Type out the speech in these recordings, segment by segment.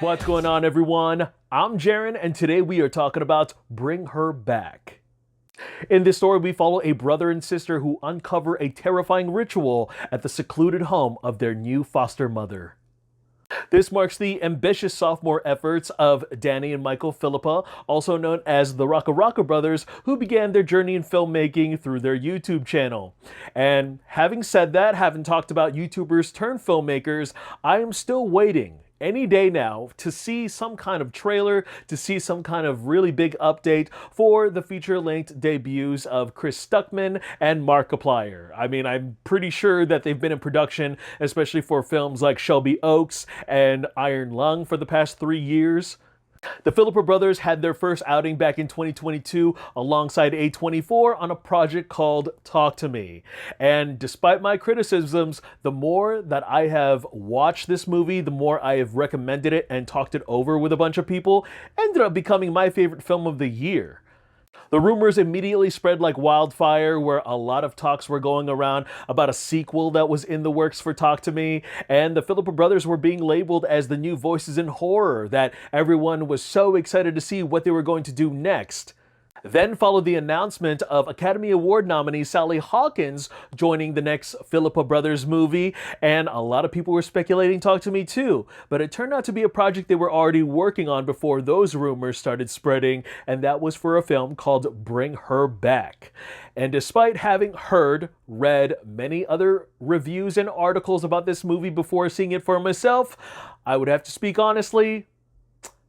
What's going on, everyone? I'm Jaren, and today we are talking about Bring Her Back. In this story, we follow a brother and sister who uncover a terrifying ritual at the secluded home of their new foster mother. This marks the ambitious sophomore efforts of Danny and Michael Philippa, also known as the Rocka Rocka brothers, who began their journey in filmmaking through their YouTube channel. And having said that, having talked about YouTubers turned filmmakers, I am still waiting any day now to see some kind of trailer, to see some kind of really big update for the feature-length debuts of Chris Stuckman and Markiplier. I mean, I'm pretty sure that they've been in production, especially for films like Shelby Oaks and Iron Lung for the past 3 years. The Philippa brothers had their first outing back in 2022 alongside A24 on a project called Talk to Me. And despite my criticisms, the more that I have watched this movie, the more I have recommended it and talked it over with a bunch of people, ended up becoming my favorite film of the year. The rumors immediately spread like wildfire, where a lot of talks were going around about a sequel that was in the works for Talk to Me, and the Philippa brothers were being labeled as the new voices in horror that everyone was so excited to see what they were going to do next. Then followed the announcement of Academy Award nominee Sally Hawkins joining the next Philippa Brothers movie, and a lot of people were speculating Talk to Me too, but it turned out to be a project they were already working on before those rumors started spreading, and that was for a film called Bring Her Back. And despite having read many other reviews and articles about this movie before seeing it for myself, I would have to speak honestly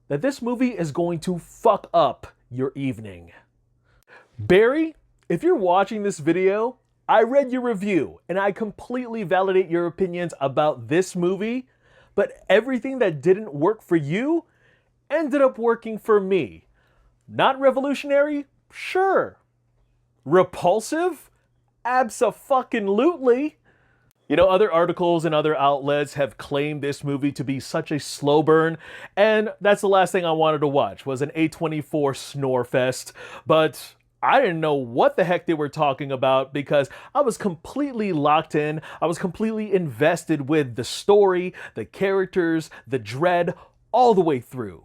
that this movie is going to fuck up your evening. Barry, if you're watching this video, I read your review and I completely validate your opinions about this movie, but everything that didn't work for you ended up working for me. Not revolutionary? Sure. Repulsive? Abso-fucking-lutely. You know, other articles and other outlets have claimed this movie to be such a slow burn, and that's the last thing I wanted to watch, was an A24 snore fest. But I didn't know what the heck they were talking about because I was completely locked in. I was completely invested with the story, the characters, the dread, all the way through.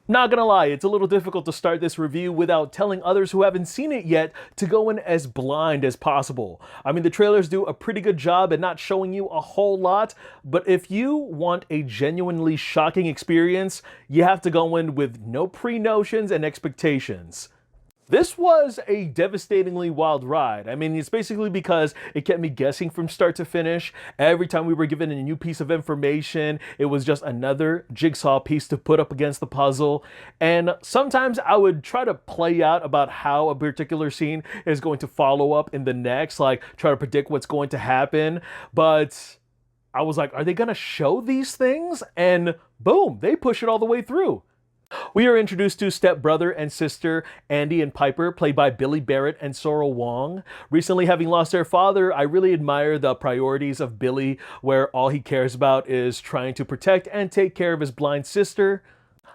Not gonna lie, it's a little difficult to start this review without telling others who haven't seen it yet to go in as blind as possible. I mean, the trailers do a pretty good job at not showing you a whole lot, but if you want a genuinely shocking experience, you have to go in with no pre-notions and expectations. This was a devastatingly wild ride. I mean, it's basically because it kept me guessing from start to finish. Every time we were given a new piece of information, it was just another jigsaw piece to put up against the puzzle. And sometimes I would try to play out about how a particular scene is going to follow up in the next, like try to predict what's going to happen. But I was like, are they going to show these things? And boom, they push it all the way through. We are introduced to stepbrother and sister Andy and Piper, played by Billy Barrett and Sorrel Wong. Recently having lost their father, I really admire the priorities of Billy, where all he cares about is trying to protect and take care of his blind sister.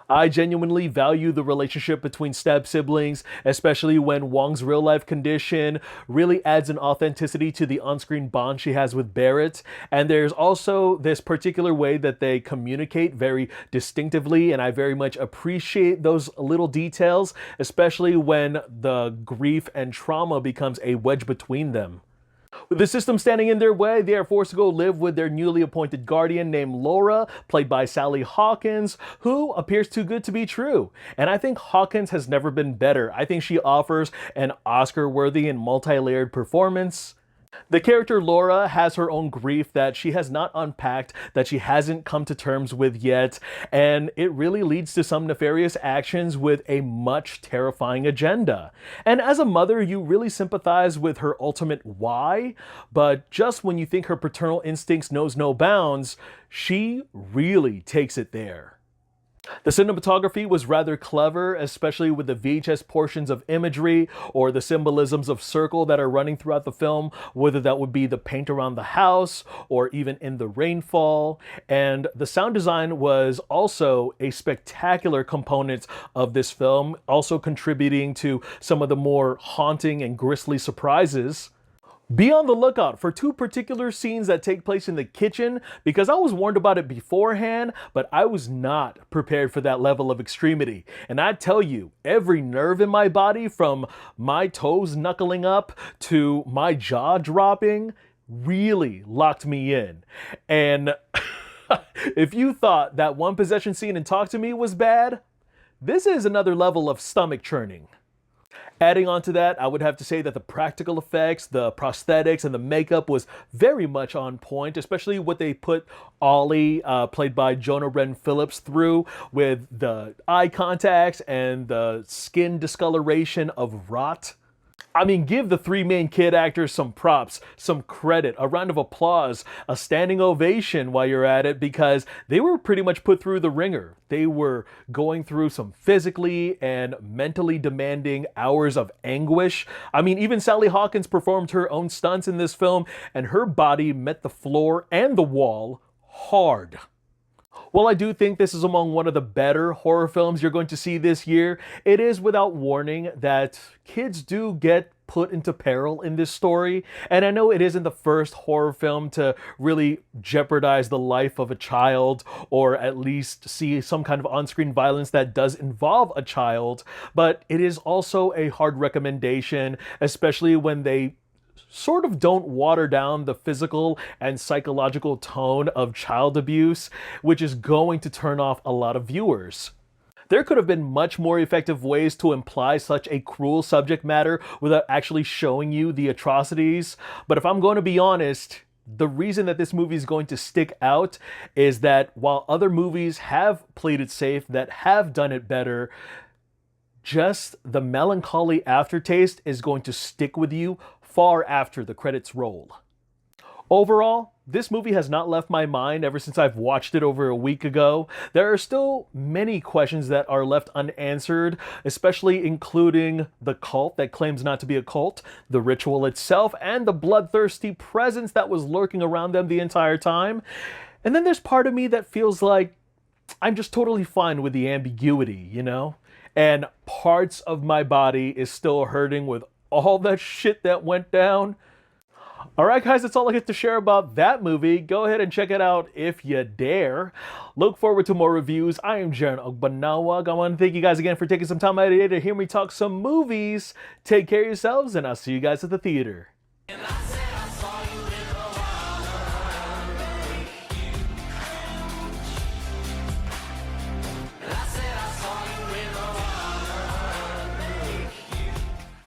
I genuinely value the relationship between step-siblings, especially when Wong's real-life condition really adds an authenticity to the on-screen bond she has with Barrett. And there's also this particular way that they communicate very distinctively, and I very much appreciate those little details, especially when the grief and trauma becomes a wedge between them. With the system standing in their way, they are forced to go live with their newly appointed guardian named Laura, played by Sally Hawkins, who appears too good to be true. And I think Hawkins has never been better. I think she offers an Oscar-worthy and multi-layered performance. The character Laura has her own grief that she has not unpacked, that she hasn't come to terms with yet, and it really leads to some nefarious actions with a much terrifying agenda. And as a mother, you really sympathize with her ultimate why, but just when you think her paternal instincts knows no bounds, she really takes it there. The cinematography was rather clever, especially with the VHS portions of imagery or the symbolisms of circle that are running throughout the film, whether that would be the paint around the house or even in the rainfall. And the sound design was also a spectacular component of this film, also contributing to some of the more haunting and grisly surprises. Be on the lookout for two particular scenes that take place in the kitchen because I was warned about it beforehand, but I was not prepared for that level of extremity. And I tell you, every nerve in my body, from my toes knuckling up to my jaw dropping, really locked me in. And if you thought that one possession scene in Talk to Me was bad, this is another level of stomach churning. Adding on to that, I would have to say that the practical effects, the prosthetics, and the makeup was very much on point, especially what they put Ollie, played by Jonah Wren Phillips, through with the eye contacts and the skin discoloration of rot. I mean, give the three main kid actors some props, some credit, a round of applause, a standing ovation while you're at it, because they were pretty much put through the ringer. They were going through some physically and mentally demanding hours of anguish. I mean, even Sally Hawkins performed her own stunts in this film, and her body met the floor and the wall hard. While I do think this is among one of the better horror films you're going to see this year, it is without warning that kids do get put into peril in this story. And I know it isn't the first horror film to really jeopardize the life of a child, or at least see some kind of on-screen violence that does involve a child, but it is also a hard recommendation, especially when they sort of don't water down the physical and psychological tone of child abuse, which is going to turn off a lot of viewers. There could have been much more effective ways to imply such a cruel subject matter without actually showing you the atrocities. But if I'm going to be honest, the reason that this movie is going to stick out is that while other movies have played it safe, that have done it better, just the melancholy aftertaste is going to stick with you far after the credits roll. Overall, this movie has not left my mind ever since I've watched it over a week ago. There are still many questions that are left unanswered, especially including the cult that claims not to be a cult, the ritual itself, and the bloodthirsty presence that was lurking around them the entire time. And then there's part of me that feels like I'm just totally fine with the ambiguity, you know? And parts of my body is still hurting with all that shit that went down. Alright guys, that's all I get to share about that movie. Go ahead and check it out if you dare. Look forward to more reviews. I am Jaren Ogbanawag. I want to thank you guys again for taking some time out of your day to hear me talk some movies. Take care of yourselves, and I'll see you guys at the theater.